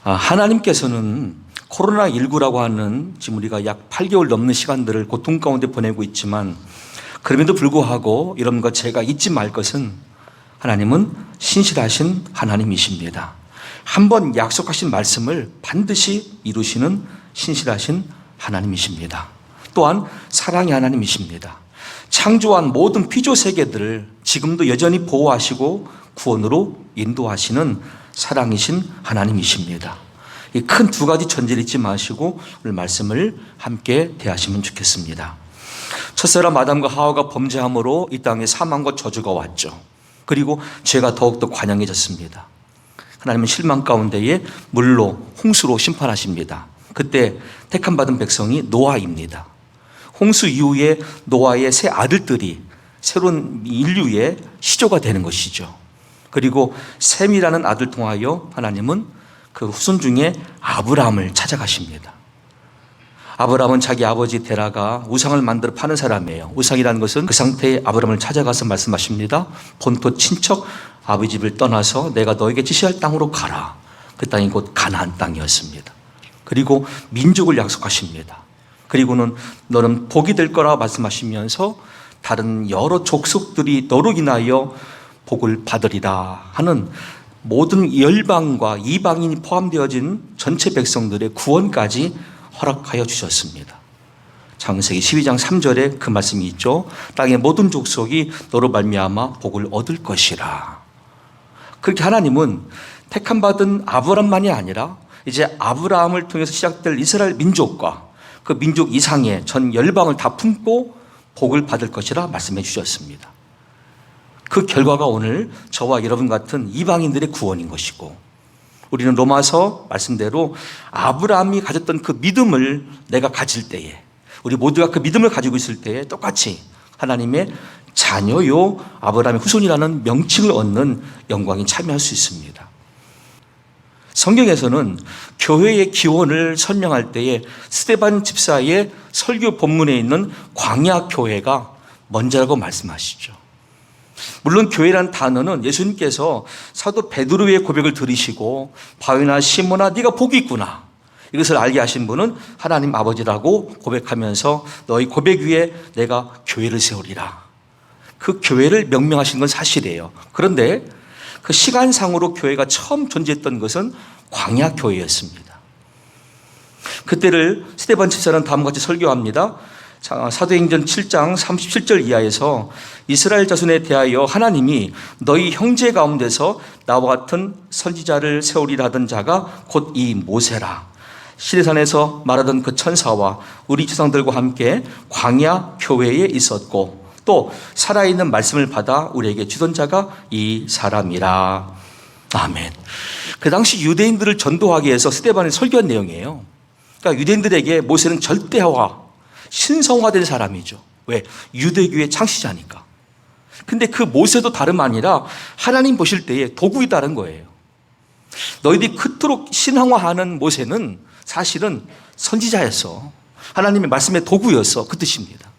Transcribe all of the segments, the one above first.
하나님께서는 코로나19라고 하는 지금 우리가 약 8개월 넘는 시간들을 고통 가운데 보내고 있지만 그럼에도 불구하고 여러분과 제가 잊지 말 것은 하나님은 신실하신 하나님이십니다. 한번 약속하신 말씀을 반드시 이루시는 신실하신 하나님이십니다. 또한 사랑의 하나님이십니다. 창조한 모든 피조 세계들을 지금도 여전히 보호하시고 구원으로 인도하시는 사랑이신 하나님이십니다. 이 큰 두 가지 전제를 잊지 마시고 오늘 말씀을 함께 대하시면 좋겠습니다. 첫사람 아담과 하와가 범죄함으로 이 땅에 사망과 저주가 왔죠. 그리고 죄가 더욱더 관영해졌습니다. 하나님은 실망 가운데에 물로 홍수로 심판하십니다. 그때 택함받은 백성이 노아입니다. 홍수 이후에 노아의 세 아들들이 새로운 인류의 시조가 되는 것이죠. 그리고 셈이라는 아들 통하여 하나님은 그 후손 중에 아브라함을 찾아가십니다. 아브라함은 자기 아버지 데라가 우상을 만들어 파는 사람이에요. 우상이라는 것은 그 상태의 아브라함을 찾아가서 말씀하십니다. 본토 친척 아버지 집을 떠나서 내가 너에게 지시할 땅으로 가라. 그 땅이 곧 가나안 땅이었습니다. 그리고 민족을 약속하십니다. 그리고는 너는 복이 될 거라 말씀하시면서 다른 여러 족속들이 너로 인하여 복을 받으리라 하는 모든 열방과 이방인이 포함되어진 전체 백성들의 구원까지 허락하여 주셨습니다. 창세기 12장 3절에 그 말씀이 있죠. 땅의 모든 족속이 너로 말미암아 복을 얻을 것이라. 그렇게 하나님은 택함받은 아브라함만이 아니라 이제 아브라함을 통해서 시작될 이스라엘 민족과 그 민족 이상의 전 열방을 다 품고 복을 받을 것이라 말씀해 주셨습니다. 그 결과가 오늘 저와 여러분 같은 이방인들의 구원인 것이고, 우리는 로마서 말씀대로 아브라함이 가졌던 그 믿음을 내가 가질 때에, 우리 모두가 그 믿음을 가지고 있을 때에 똑같이 하나님의 자녀요 아브라함의 후손이라는 명칭을 얻는 영광에 참여할 수 있습니다. 성경에서는 교회의 기원을 설명할 때에 스데반 집사의 설교 본문에 있는 광야교회가 먼저라고 말씀하시죠. 물론 교회란 단어는 예수님께서 사도 베드로의 고백을 들으시고 바위나 시몬아 네가 복이 있구나, 이것을 알게 하신 분은 하나님 아버지라고 고백하면서 너희 고백 위에 내가 교회를 세우리라, 그 교회를 명명하신 건 사실이에요. 그런데 그 시간상으로 교회가 처음 존재했던 것은 광야교회였습니다. 그때를 스데반 집사는 다음과 같이 설교합니다. 사도행전 7장 37절 이하에서 이스라엘 자손에 대하여 하나님이 너희 형제 가운데서 나와 같은 선지자를 세우리라 하던 자가 곧 이 모세라. 시내산에서 말하던 그 천사와 우리 조상들과 함께 광야 교회에 있었고 또 살아있는 말씀을 받아 우리에게 주던 자가 이 사람이라. 아멘. 그 당시 유대인들을 전도하기 위해서 스데반이 설교한 내용이에요. 그러니까 유대인들에게 모세는 절대화, 신성화된 사람이죠. 왜? 유대교의 창시자니까. 근데 그 모세도 다름 아니라 하나님 보실 때에 도구이 다른 거예요. 너희들이 그토록 신앙화하는 모세는 사실은 선지자였어. 하나님의 말씀의 도구였어. 그 뜻입니다.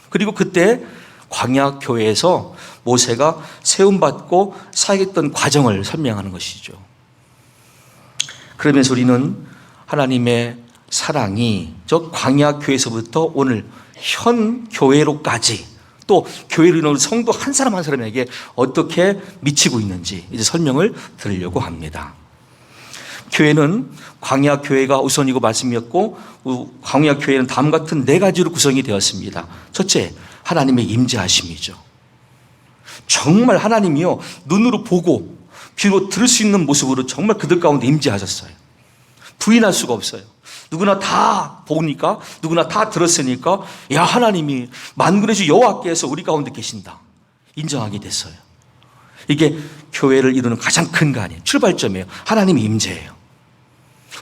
그리고 그때 광야교회에서 모세가 세움받고 사역했던 과정을 설명하는 것이죠. 그러면서 우리는 하나님의 사랑이 저 광야교회에서부터 오늘 현 교회로까지 또 교회를 이루는 성도 한 사람 한 사람에게 어떻게 미치고 있는지 이제 설명을 드리려고 합니다. 교회는 광야교회가 우선이고 말씀이었고, 광야교회는 다음 같은 네 가지로 구성이 되었습니다. 첫째, 하나님의 임재하심이죠. 정말 하나님이요 눈으로 보고 귀로 들을 수 있는 모습으로 정말 그들 가운데 임재하셨어요. 부인할 수가 없어요. 누구나 다 보니까, 누구나 다 들었으니까 야, 하나님이 만군의 주 여호와께서 우리 가운데 계신다 인정하게 됐어요. 이게 교회를 이루는 가장 큰 거 아니에요. 출발점이에요. 하나님이 임재해요.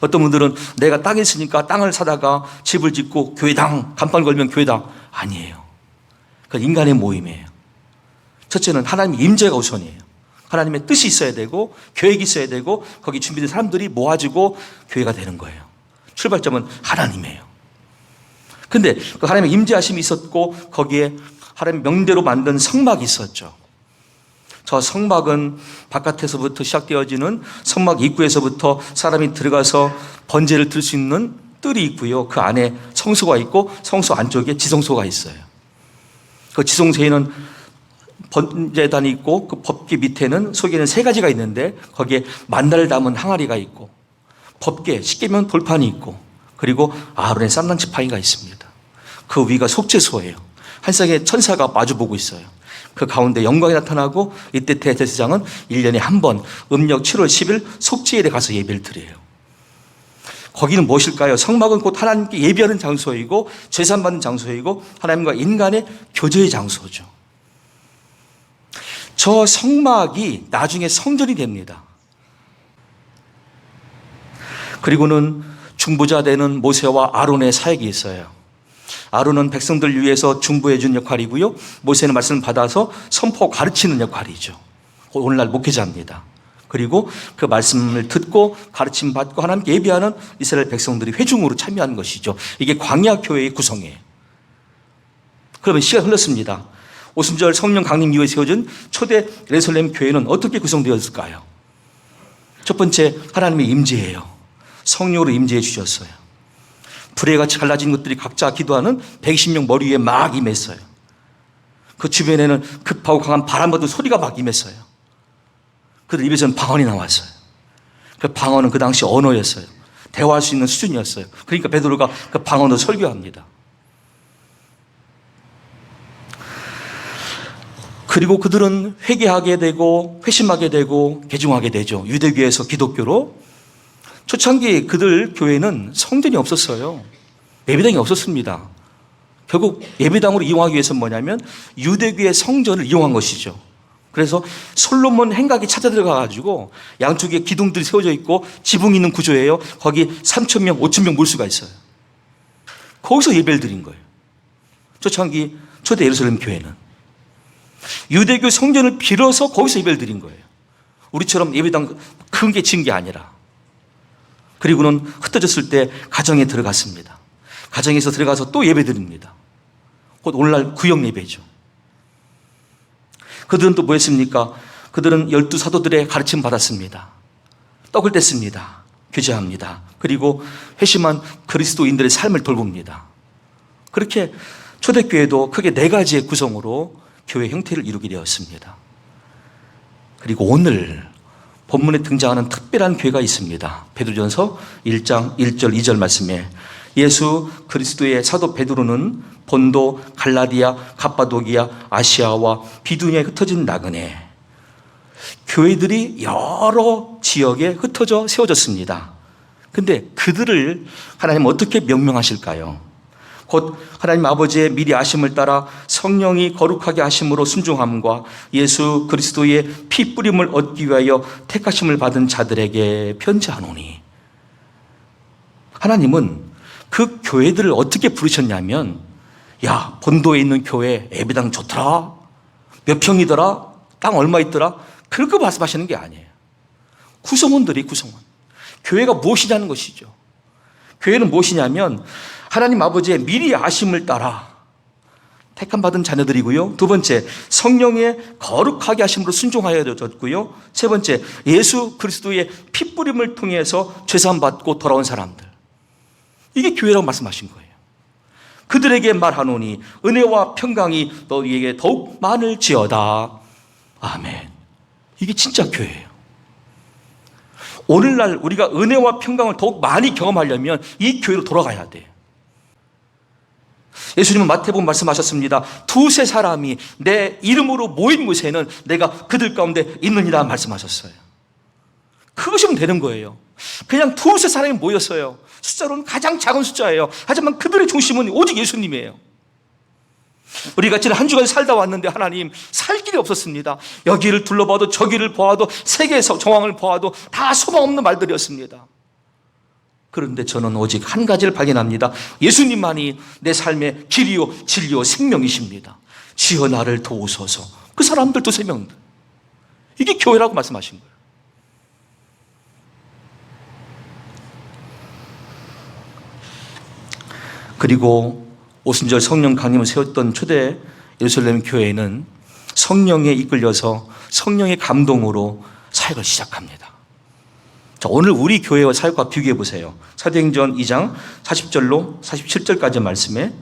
어떤 분들은 내가 땅에 있으니까 땅을 사다가 집을 짓고 교회당 간판 걸면 교회당, 아니에요. 그건 인간의 모임이에요. 첫째는 하나님의 임재가 우선이에요. 하나님의 뜻이 있어야 되고 계획이 있어야 되고 거기 준비된 사람들이 모아지고 교회가 되는 거예요. 출발점은 하나님이에요. 근데 그 하나님의 임재하심이 있었고 거기에 하나님 명대로 만든 성막이 있었죠. 저 성막은 바깥에서부터 시작되어지는 성막 입구에서부터 사람이 들어가서 번제를 들 수 있는 뜰이 있고요. 그 안에 성소가 있고 성소 안쪽에 지성소가 있어요. 그 지성소에는 번제단이 있고 그 법궤 밑에는 속에는 세 가지가 있는데 거기에 만나를 담은 항아리가 있고 법궤, 십계명 돌판이 있고 그리고 아론의 쌈난 지팡이가 있습니다. 그 위가 속죄소예요. 한 쌍의 천사가 마주보고 있어요. 그 가운데 영광이 나타나고 이때 대제사장은 1년에 한 번 음력 7월 10일 속죄일에 가서 예배를 드려요. 거기는 무엇일까요? 성막은 곧 하나님께 예배하는 장소이고 제사받는 장소이고 하나님과 인간의 교제의 장소죠. 저 성막이 나중에 성전이 됩니다. 그리고는 중보자 되는 모세와 아론의 사역이 있어요. 아론은 백성들 위해서 중보해 준 역할이고요. 모세는 말씀을 받아서 선포 가르치는 역할이죠. 오늘날 목회자입니다. 그리고 그 말씀을 듣고 가르침 받고 하나님께 예배하는 이스라엘 백성들이 회중으로 참여하는 것이죠. 이게 광야 교회의 구성이에요. 그러면 시간이 흘렀습니다. 오순절 성령 강림 이후에 세워진 초대 예루살렘 교회는 어떻게 구성되었을까요? 첫 번째, 하나님의 임재예요. 성령으로 임재해 주셨어요. 불에 같이 갈라진 것들이 각자 기도하는 120명 머리 위에 막 임했어요. 그 주변에는 급하고 강한 바람 같은 소리가 막 임했어요. 그들 입에서는 방언이 나왔어요. 그 방언은 그 당시 언어였어요. 대화할 수 있는 수준이었어요. 그러니까 베드로가 그 방언으로 설교합니다. 그리고 그들은 회개하게 되고 회심하게 되고 개종하게 되죠. 유대교에서 기독교로. 초창기 그들 교회는 성전이 없었어요. 예배당이 없었습니다. 결국 예배당으로 이용하기 위해서는 뭐냐면 유대교의 성전을 이용한 것이죠. 그래서 솔로몬 행각이 찾아 들어가가지고 양쪽에 기둥들이 세워져 있고 지붕이 있는 구조예요. 거기 3,000명, 5,000명 몰 수가 있어요. 거기서 예배를 드린 거예요. 초창기 초대 예루살렘 교회는 유대교 성전을 빌어서 거기서 예배를 드린 거예요. 우리처럼 예배당 큰 게 지은 게 아니라. 그리고는 흩어졌을 때 가정에 들어갔습니다. 가정에서 들어가서 또 예배 드립니다. 곧 오늘날 구역 예배죠. 그들은 또 뭐 했습니까? 그들은 12사도들의 가르침 받았습니다. 떡을 뗐습니다. 교제합니다. 그리고 회심한 그리스도인들의 삶을 돌봅니다. 그렇게 초대교회도 크게 4가지의 구성으로 교회 형태를 이루게 되었습니다. 그리고 오늘 본문에 등장하는 특별한 교회가 있습니다. 베드로전서 1장 1절 2절 말씀에 예수 그리스도의 사도 베드로는 본도, 갈라디아, 갑바도기아, 아시아와 비두니아에 흩어진 나그네 교회들이 여러 지역에 흩어져 세워졌습니다. 근데 그들을 하나님 어떻게 명명하실까요? 곧 하나님 아버지의 미리 아심을 따라 성령이 거룩하게 하심으로 순종함과 예수 그리스도의 피 뿌림을 얻기 위하여 택하심을 받은 자들에게 편지하노니. 하나님은 그 교회들을 어떻게 부르셨냐면, 야, 본도에 있는 교회 예배당 좋더라, 몇 평이더라, 땅 얼마 있더라, 그렇게 말씀하시는 게 아니에요. 구성원들이 구성원. 교회가 무엇이냐는 것이죠. 교회는 무엇이냐면 하나님 아버지의 미리 아심을 따라 택함 받은 자녀들이고요. 두 번째, 성령의 거룩하게 하심으로 순종하여졌고요. 세 번째, 예수 그리스도의 피 뿌림을 통해서 죄사함 받고 돌아온 사람들. 이게 교회라고 말씀하신 거예요. 그들에게 말하노니 은혜와 평강이 너희에게 더욱 많을지어다. 아멘. 이게 진짜 교회예요. 오늘날 우리가 은혜와 평강을 더욱 많이 경험하려면 이 교회로 돌아가야 돼요. 예수님은 마태복음 말씀하셨습니다. 2-3 사람이 내 이름으로 모인 곳에는 내가 그들 가운데 있느니라 말씀하셨어요. 그것이면 되는 거예요. 그냥 2-3 사람이 모였어요. 숫자로는 가장 작은 숫자예요. 하지만 그들의 중심은 오직 예수님이에요. 우리가 지난 한 주간 살다 왔는데 하나님 살 길이 없었습니다. 여기를 둘러봐도 저기를 보아도 세계의 정황을 보아도 다 소망 없는 말들이었습니다. 그런데 저는 오직 한 가지를 발견합니다. 예수님만이 내 삶의 길이요 진리요 생명이십니다. 주여 나를 도우소서. 그 사람들 2-3 명들. 이게 교회라고 말씀하신 거예요. 그리고 오순절 성령 강림을 세웠던 초대 예루살렘 교회는 성령에 이끌려서 성령의 감동으로 사역을 시작합니다. 자, 오늘 우리 교회와 사역과 비교해 보세요. 사도행전 2장 40절로 47절까지 말씀에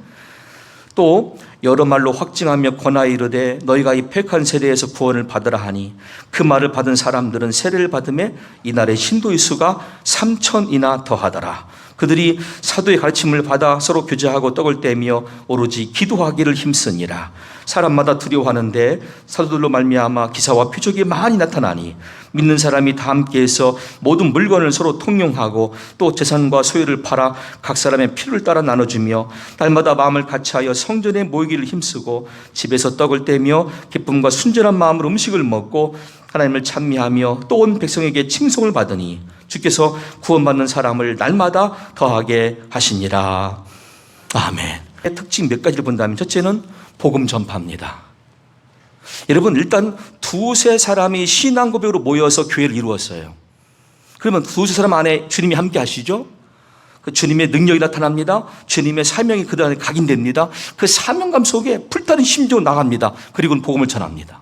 또 여러 말로 확증하며 권하여 이르되 너희가 이 패역한 세대에서 구원을 받으라 하니 그 말을 받은 사람들은 세례를 받음에 이날의 신도의 수가 3,000이나 더하더라. 그들이 사도의 가르침을 받아 서로 교제하고 떡을 떼며 오로지 기도하기를 힘쓰니라. 사람마다 두려워하는데 사도들로 말미암아 기사와 표적이 많이 나타나니 믿는 사람이 다 함께해서 모든 물건을 서로 통용하고 또 재산과 소유를 팔아 각 사람의 필요를 따라 나눠주며 날마다 마음을 같이하여 성전에 모이기를 힘쓰고 집에서 떡을 떼며 기쁨과 순전한 마음으로 음식을 먹고 하나님을 찬미하며 또 온 백성에게 칭송을 받으니 주께서 구원받는 사람을 날마다 더하게 하시니라. 아멘. 특징 몇 가지를 본다면 첫째는 복음 전파입니다. 여러분, 일단 두세 사람이 신앙 고백으로 모여서 교회를 이루었어요. 그러면 두세 사람 안에 주님이 함께 하시죠? 그 주님의 능력이 나타납니다. 주님의 사명이 그들 안에 각인됩니다. 그 사명감 속에 불타는 심정으로 나갑니다. 그리고는 복음을 전합니다.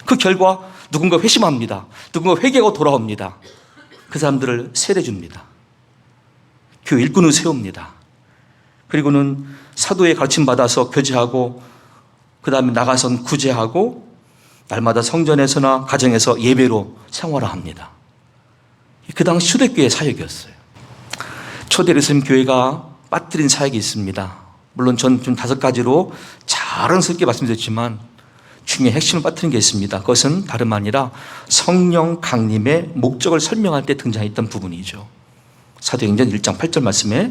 그 결과 누군가 회심합니다. 누군가 회개하고 돌아옵니다. 그 사람들을 세례줍니다. 교회 일꾼을 세웁니다. 그리고는 사도의 가르침 받아서 교제하고 그 다음에 나가선 구제하고 날마다 성전에서나 가정에서 예배로 생활을 합니다. 그 당시 초대교회 사역이었어요. 초대 예루살렘 교회가 빠뜨린 사역이 있습니다. 물론 전 좀 5가지로 자랑스럽게 말씀드렸지만 중요한 핵심을 빠뜨린 게 있습니다. 그것은 다름 아니라 성령 강림의 목적을 설명할 때 등장했던 부분이죠. 사도행전 1장 8절 말씀에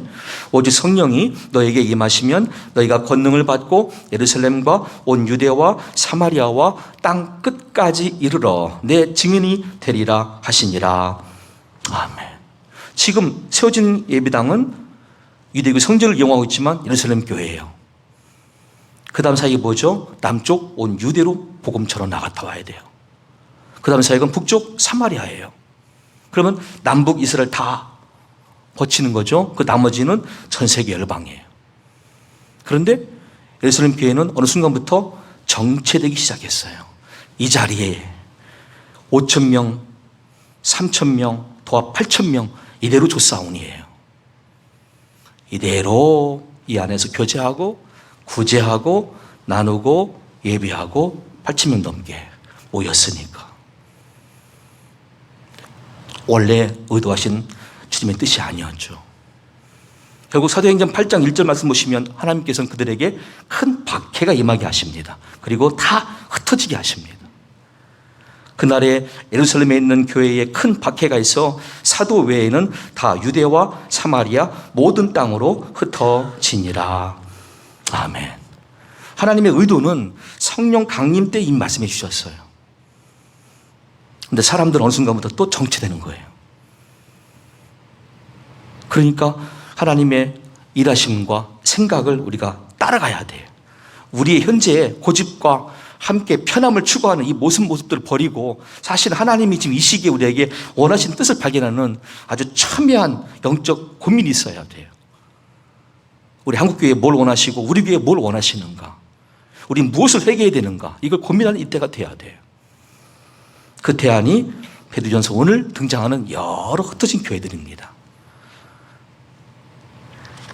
오직 성령이 너에게 임하시면 너희가 권능을 받고 예루살렘과 온 유대와 사마리아와 땅 끝까지 이르러 내 증인이 되리라 하시니라. 아멘. 지금 세워진 예배당은 유대교 성전을 이용하고 있지만 예루살렘 교회예요. 그 다음 사역이 뭐죠? 남쪽 온 유대로 복음처럼 나갔다 와야 돼요. 그 다음 사역은 북쪽 사마리아예요. 그러면 남북 이스라엘 다 거치는 거죠. 그 나머지는 전 세계 열방이에요. 그런데 예루살렘 교회는 어느 순간부터 정체되기 시작했어요. 이 자리에 5,000명, 3,000명, 도합 8,000명 이대로 조사온이에요. 이대로 이 안에서 교제하고 구제하고 나누고 예배하고 8,000명 넘게 모였으니까 원래 의도하신 주님의 뜻이 아니었죠. 결국 사도행전 8장 1절 말씀 보시면 하나님께서는 그들에게 큰 박해가 임하게 하십니다. 그리고 다 흩어지게 하십니다. 그날에 예루살렘에 있는 교회에 큰 박해가 있어 사도 외에는 다 유대와 사마리아 모든 땅으로 흩어지니라. 아멘. 하나님의 의도는 성령 강림 때 이미 말씀해 주셨어요. 그런데 사람들은 어느 순간부터 또 정체되는 거예요. 그러니까 하나님의 일하심과 생각을 우리가 따라가야 돼요. 우리의 현재의 고집과 함께 편함을 추구하는 이 모습들을 버리고 사실 하나님이 지금 이 시기에 우리에게 원하시는 뜻을 발견하는 아주 첨예한 영적 고민이 있어야 돼요. 우리 한국교회에 뭘 원하시고 우리 교회에 뭘 원하시는가? 우리 무엇을 회개해야 되는가? 이걸 고민하는 이때가 돼야 돼요. 그 대안이 베드로전서 오늘 등장하는 여러 흩어진 교회들입니다.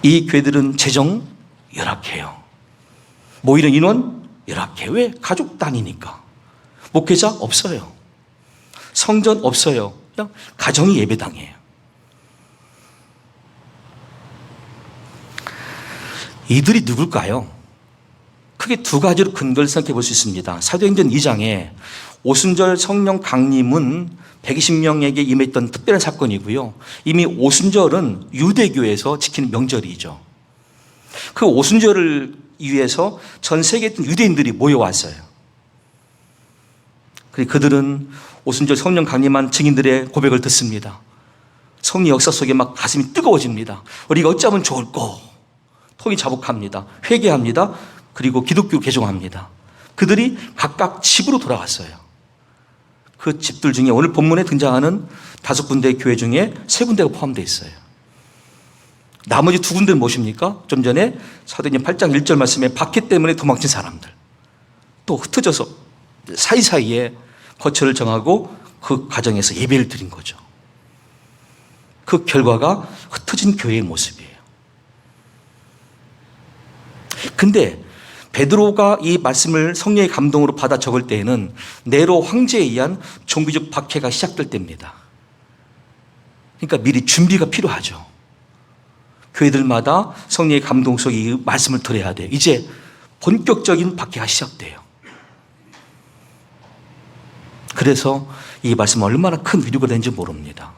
이 교회들은 재정 열악해요. 모이는 인원 열악해. 왜? 가족 단위니까. 목회자 없어요. 성전 없어요. 그냥 가정이 예배당이에요. 이들이 누굴까요? 크게 2가지로 근거를 생각해 볼 수 있습니다. 사도행전 2장에 오순절 성령 강림은 120명에게 임했던 특별한 사건이고요. 이미 오순절은 유대교에서 지키는 명절이죠. 그 오순절을 위해서 전 세계에 있던 유대인들이 모여왔어요. 그들은 오순절 성령 강림한 증인들의 고백을 듣습니다. 성령 역사 속에 막 가슴이 뜨거워집니다. 우리가 어찌하면 좋을꼬. 통이 자복합니다. 회개합니다. 그리고 기독교 개종합니다. 그들이 각각 집으로 돌아갔어요. 그 집들 중에 오늘 본문에 등장하는 5군데의 교회 중에 3군데가 포함되어 있어요. 나머지 2군데는 무엇입니까? 좀 전에 사도행전 8장 1절 말씀에 박해 때문에 도망친 사람들. 또 흩어져서 사이사이에 거처를 정하고 그 가정에서 예배를 드린 거죠. 그 결과가 흩어진 교회의 모습이에요. 근데 베드로가 이 말씀을 성령의 감동으로 받아 적을 때에는 네로 황제에 의한 종교적 박해가 시작될 때입니다. 그러니까 미리 준비가 필요하죠. 교회들마다 성령의 감동 속에 이 말씀을 들어야 돼요. 이제 본격적인 박해가 시작돼요. 그래서 이 말씀은 얼마나 큰 위로가 되는지 모릅니다.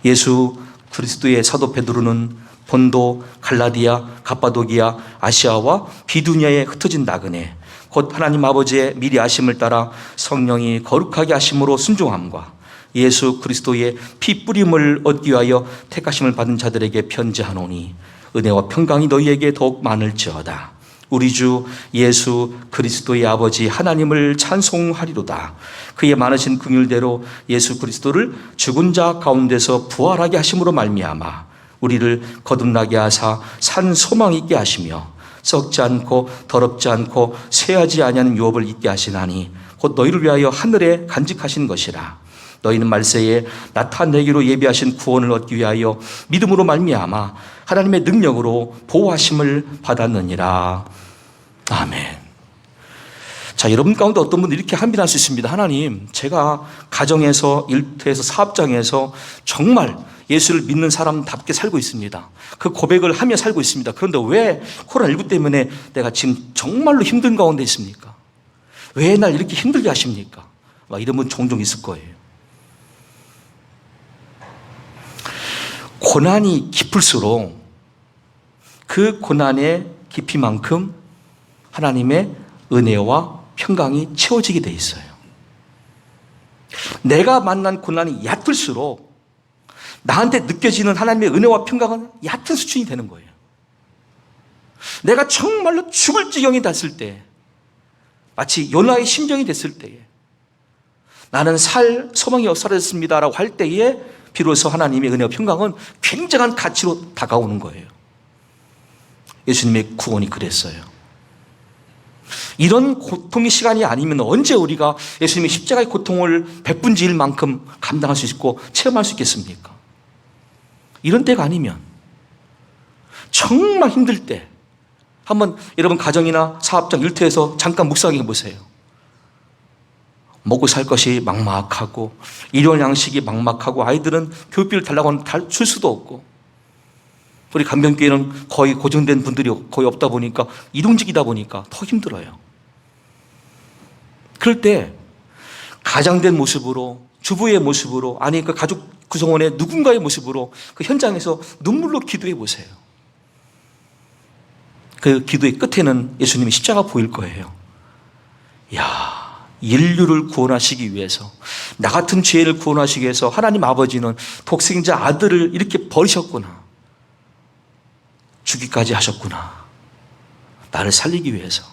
예수 그리스도의 사도 베드로는 본도, 갈라디아, 갑바도기아, 아시아와 비두니아에 흩어진 나그네, 곧 하나님 아버지의 미리 아심을 따라 성령이 거룩하게 하심으로 순종함과 예수 그리스도의 피 뿌림을 얻기 위하여 택하심을 받은 자들에게 편지하노니 은혜와 평강이 너희에게 더욱 많을지어다. 우리 주 예수 그리스도의 아버지 하나님을 찬송하리로다. 그의 많으신 긍휼대로 예수 그리스도를 죽은 자 가운데서 부활하게 하심으로 말미암아 우리를 거듭나게 하사 산 소망 있게 하시며 썩지 않고 더럽지 않고 쇠하지 아니하는 유업을 있게 하시나니 곧 너희를 위하여 하늘에 간직하신 것이라. 너희는 말세에 나타내기로 예비하신 구원을 얻기 위하여 믿음으로 말미암아 하나님의 능력으로 보호하심을 받았느니라. 아멘. 자, 여러분 가운데 어떤 분들 이렇게 한비할 수 있습니다. 하나님, 제가 가정에서, 일터에서, 사업장에서 정말 예수를 믿는 사람답게 살고 있습니다. 그 고백을 하며 살고 있습니다. 그런데 왜 코로나19 때문에 내가 지금 정말로 힘든 가운데 있습니까? 왜 날 이렇게 힘들게 하십니까? 이런 분 종종 있을 거예요. 고난이 깊을수록 그 고난의 깊이만큼 하나님의 은혜와 평강이 채워지게 돼 있어요. 내가 만난 고난이 얕을수록 나한테 느껴지는 하나님의 은혜와 평강은 얕은 수준이 되는 거예요. 내가 정말로 죽을 지경이 됐을 때, 마치 요나의 심정이 됐을 때에 나는 살 소망이 없어졌습니다라고 할 때에 비로소 하나님의 은혜와 평강은 굉장한 가치로 다가오는 거예요. 예수님의 구원이 그랬어요. 이런 고통의 시간이 아니면 언제 우리가 예수님의 십자가의 고통을 백분지일 만큼 감당할 수 있고 체험할 수 있겠습니까? 이런 때가 아니면 정말 힘들 때 한번 여러분 가정이나 사업장 일터에서 잠깐 묵상해 보세요. 먹고 살 것이 막막하고 일용 양식이 막막하고 아이들은 교육비를 달라고 하면 줄 수도 없고 우리 간병교회는 거의 고정된 분들이 거의 없다 보니까 이동직이다 보니까 더 힘들어요. 그럴 때 가장된 모습으로 주부의 모습으로 아니 그 가족 구성원의 누군가의 모습으로 그 현장에서 눈물로 기도해 보세요. 그 기도의 끝에는 예수님의 십자가 보일 거예요. 야, 인류를 구원하시기 위해서 나 같은 죄인을 구원하시기 위해서 하나님 아버지는 독생자 아들을 이렇게 버리셨구나. 죽기까지 하셨구나. 나를 살리기 위해서.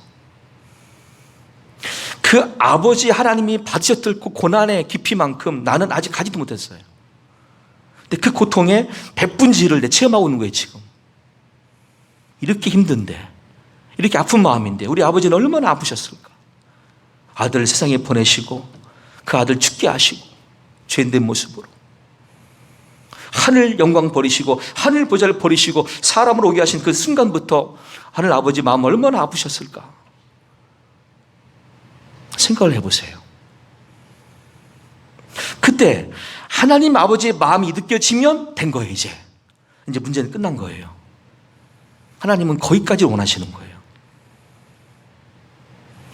그 아버지 하나님이 받으셨을 그 고난의 깊이만큼 나는 아직 가지도 못했어요. 근데 그 고통의 백분지를 내 체험하고 있는 거예요, 지금. 이렇게 힘든데, 이렇게 아픈 마음인데, 우리 아버지는 얼마나 아프셨을까? 아들을 세상에 보내시고, 그 아들 죽게 하시고, 죄인된 모습으로. 하늘 영광 버리시고, 하늘 보좌를 버리시고, 사람으로 오게 하신 그 순간부터 하늘 아버지 마음 얼마나 아프셨을까? 생각을 해보세요. 그때 하나님 아버지의 마음이 느껴지면 된 거예요, 이제. 이제 문제는 끝난 거예요. 하나님은 거기까지 원하시는 거예요.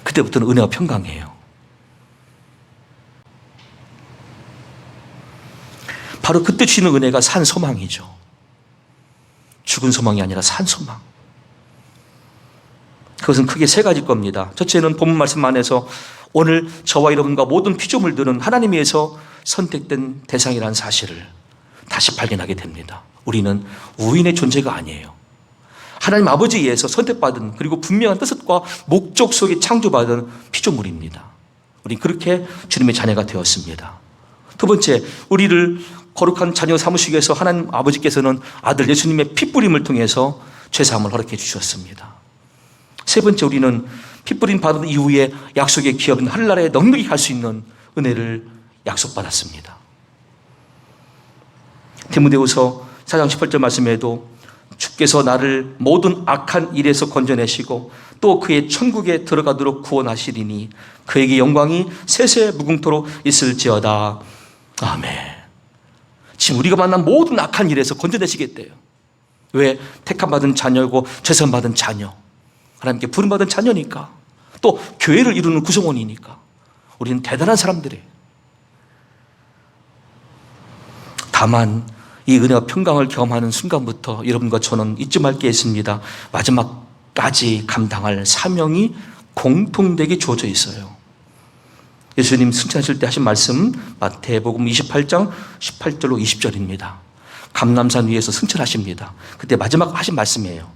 그때부터는 은혜와 평강이에요. 바로 그때 주시는 은혜가 산 소망이죠. 죽은 소망이 아니라 산 소망. 그것은 크게 세 가지일 겁니다. 첫째는 본문 말씀 안에서 오늘 저와 여러분과 모든 피조물들은 하나님에 의해서 선택된 대상이라는 사실을 다시 발견하게 됩니다. 우리는 우인의 존재가 아니에요. 하나님 아버지에 의해서 선택받은 그리고 분명한 뜻과 목적 속에 창조받은 피조물입니다. 우리 그렇게 주님의 자녀가 되었습니다. 두 번째, 우리를 거룩한 자녀 삼으시기 위해서 하나님 아버지께서는 아들 예수님의 피 뿌림을 통해서 죄사함을 허락해 주셨습니다. 세 번째, 우리는 피 뿌림 받은 이후에 약속의 기업은 하늘나라에 넉넉히 갈 수 있는 은혜를 약속받았습니다. 디모데후서 4장 18절 말씀에도 주께서 나를 모든 악한 일에서 건져내시고 또 그의 천국에 들어가도록 구원하시리니 그에게 영광이 세세 무궁토록 있을지어다. 아멘. 지금 우리가 만난 모든 악한 일에서 건져내시겠대요. 왜? 택함받은 자녀고 죄선받은 자녀, 하나님께 부름받은 자녀니까, 또 교회를 이루는 구성원이니까 우리는 대단한 사람들이에요. 다만 이 은혜와 평강을 경험하는 순간부터 여러분과 저는 잊지 말 게 있습니다. 마지막까지 감당할 사명이 공통되게 주어져 있어요. 예수님 승천하실 때 하신 말씀 마태복음 28장 18절로 20절입니다. 감람산 위에서 승천하십니다. 그때 마지막 하신 말씀이에요.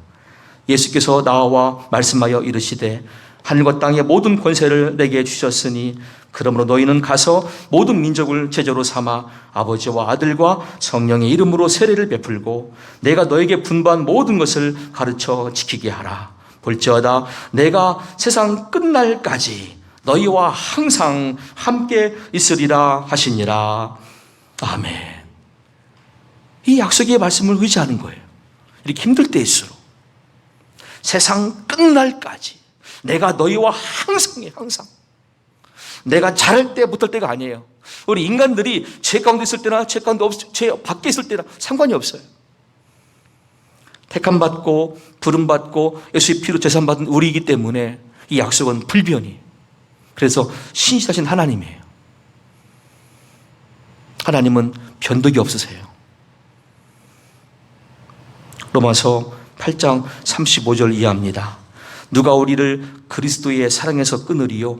예수께서 나와 말씀하여 이르시되 하늘과 땅의 모든 권세를 내게 주셨으니 그러므로 너희는 가서 모든 민족을 제자로 삼아 아버지와 아들과 성령의 이름으로 세례를 베풀고 내가 너에게 분부한 모든 것을 가르쳐 지키게 하라. 볼지어다 내가 세상 끝날까지 너희와 항상 함께 있으리라 하시니라. 아멘. 이 약속의 말씀을 의지하는 거예요. 이렇게 힘들 때일수록 세상 끝날까지 내가 너희와 항상해. 항상. 내가 잘할 때 못할 때가 아니에요. 우리 인간들이 죄 가운데 있을 때나 죄 가운데 죄 밖에 있을 때나 상관이 없어요. 택함받고 부름받고 예수의 피로 제산받은 우리이기 때문에 이 약속은 불변이. 그래서 신실하신 하나님이에요. 하나님은 변덕이 없으세요. 로마서 8장 35절 이하입니다. 누가 우리를 그리스도의 사랑에서 끊으리요?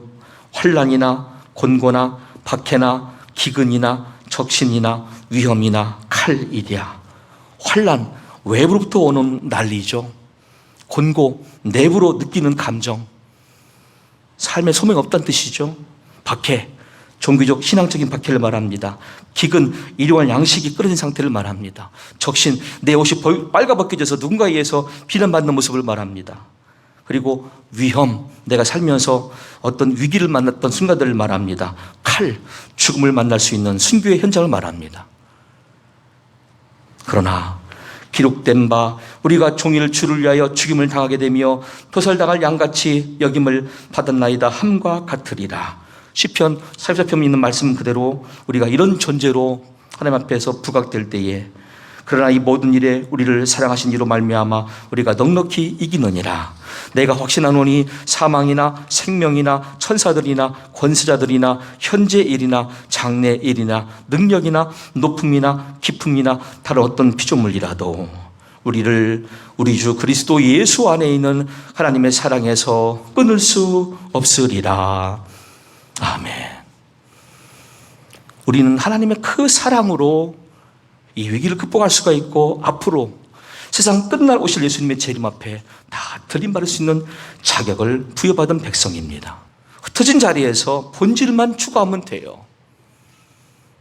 환난이나 곤고나 박해나 기근이나 적신이나 위험이나 칼이랴. 환난, 외부로부터 오는 난리죠. 곤고, 내부로 느끼는 감정, 삶에 소명이 없다는 뜻이죠. 박해, 종교적 신앙적인 박해를 말합니다. 기근, 일용할 양식이 끊어진 상태를 말합니다. 적신, 내 옷이 빨가벗겨져서 누군가에 의해서 비난받는 모습을 말합니다. 그리고 위험, 내가 살면서 어떤 위기를 만났던 순간들을 말합니다. 칼, 죽음을 만날 수 있는 순교의 현장을 말합니다. 그러나 기록된 바 우리가 종일 주를 위하여 죽임을 당하게 되며 도살당할 양같이 여김을 받았나이다 함과 같으리라. 시편 44편에 있는 말씀 그대로 우리가 이런 존재로 하나님 앞에서 부각될 때에 그러나 이 모든 일에 우리를 사랑하신 이로 말미암아 우리가 넉넉히 이기느니라. 내가 확신하노니 사망이나 생명이나 천사들이나 권세자들이나 현재 일이나 장래 일이나 능력이나 높음이나 깊음이나 다른 어떤 피조물이라도 우리를 우리 주 그리스도 예수 안에 있는 하나님의 사랑에서 끊을 수 없으리라. 아멘. 우리는 하나님의 그 사랑으로 이 위기를 극복할 수가 있고 앞으로 세상 끝날 오실 예수님의 재림 앞에 다 들림받을 수 있는 자격을 부여받은 백성입니다. 흩어진 자리에서 본질만 추구하면 돼요.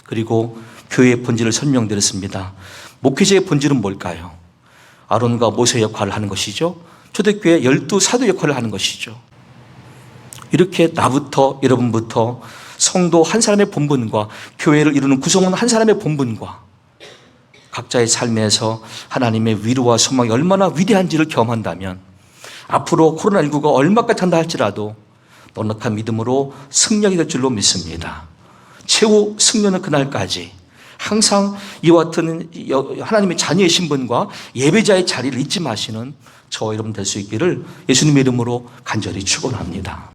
그리고 교회의 본질을 설명드렸습니다. 목회자의 본질은 뭘까요? 아론과 모세 역할을 하는 것이죠. 초대교회 12사도 역할을 하는 것이죠. 이렇게 나부터 여러분부터 성도 한 사람의 본분과 교회를 이루는 구성원 한 사람의 본분과 각자의 삶에서 하나님의 위로와 소망이 얼마나 위대한지를 경험한다면 앞으로 코로나19가 얼마까지 한다 할지라도 넉넉한 믿음으로 승리하게 될 줄로 믿습니다. 최후 승리는 그날까지 항상 이와 같은 하나님의 자녀의 신분과 예배자의 자리를 잊지 마시는 저와 여러분 될 수 있기를 예수님의 이름으로 간절히 축원합니다.